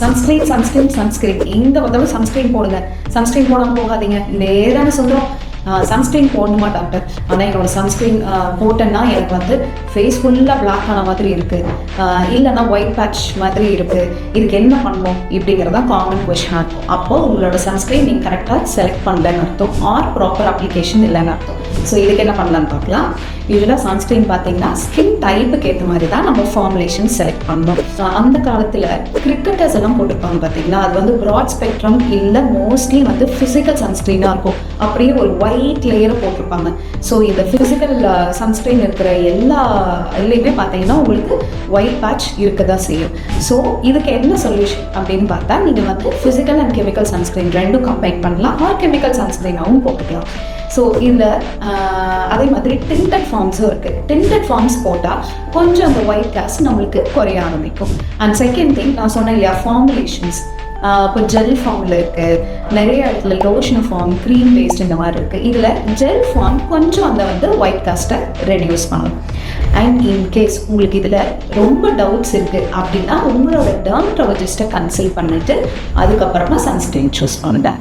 Sunscreen இந்த தடவை sunscreen போடுங்க, சன்ஸ்கிரீன் போடாமல் போகாதீங்க. இதே தானே சொல்கிறோம். சன்ஸ்கிரீன் போடணுமா டாக்டர்? ஆனால் என்னோட சன்ஸ்கிரீன் போட்டேன்னா எனக்கு வந்து ஃபேஸ் ஃபுல்லாக பிளாக் ஆன மாதிரி இருக்குது, இல்லைன்னா ஒயிட் பேட்ச் மாதிரி இருக்குது, இதுக்கு என்ன பண்ணணும் இப்படிங்கிறதா காமன் கொஸ்டினாக இருக்கும். அப்போது உங்களோட சன்ஸ்கிரீன் நீங்கள் கரெக்டாக செலக்ட் பண்ணலன்னு அர்த்தம், ஆர் ப்ராப்பர் அப்ளிகேஷன் இல்லைன்னு அர்த்தம். ஸோ இதுக்கு என்ன பண்ணலான்னு பார்க்கலாம். யூஸ்வலாக சன்ஸ்கிரீன் பார்த்தீங்கன்னா ஸ்கின் டைப்புக்கு ஏற்ற மாதிரி தான் நம்ம ஃபார்முலேஷன் செலக்ட் பண்ணணும். அந்த காலத்தில் கிரிக்கெட்டர்ஸ் எல்லாம் போட்டிருப்பாங்க பார்த்தீங்களா, அது வந்து ப்ராட் ஸ்பெக்ட்ரம் இல்லை மோஸ்ட்லி வந்து ஃபிசிக்கல் சன்ஸ்கிரீனாக இருக்கும். அப்படியே ஒரு ஒயிட் லேயரை போட்டிருப்பாங்க. ஸோ இந்த ஃபிசிக்கல் சன்ஸ்கிரீன் இருக்கிற எல்லாமே பார்த்தீங்கன்னா உங்களுக்கு ஒயிட் பேட்ச் இருக்க தான் செய்யும். ஸோ இதுக்கு என்ன சொல்யூஷன் அப்படின்னு பார்த்தா, நீங்கள் வந்து ஃபிசிக்கல் அண்ட் கெமிக்கல் சன்ஸ்கிரீன் ரெண்டும் கம்பைன் பண்ணலாம், ஆர் கெமிக்கல் சன்ஸ்கிரீனாகவும் போட்டுக்கலாம். ஸோ இதில் அதே மாதிரி டிண்டட் ஃபார்ம்ஸும் இருக்குது. டிண்டட் ஃபார்ம்ஸ் போட்டால் கொஞ்சம் அந்த ஒயிட் கேஸ்ட் நம்மளுக்கு குறைய ஆரம்பிக்கும். அண்ட் செகண்ட் திங், நான் சொன்னேன் இல்லையா, ஃபார்முலேஷன்ஸ். இப்போ ஜெல் ஃபார்மில் இருக்குது, நிறைய இடத்துல லோஷன் ஃபார்ம், க்ரீம் பேஸ்ட் இந்த மாதிரி இருக்குது. இதில் ஜெல் ஃபார்ம் கொஞ்சம் அந்த வந்து ஒயிட் காஸ்ட்டை ரெடியூஸ் பண்ணணும். அண்ட் இன்கேஸ் உங்களுக்கு இதில் ரொம்ப டவுட்ஸ் இருக்குது அப்படின்னா உங்களோட டெர்மட்டாலஜிஸ்ட்டை கன்சல்ட் பண்ணிவிட்டு அதுக்கப்புறமா சன்ஸ்கிரீன் சூஸ் பண்ணுங்க.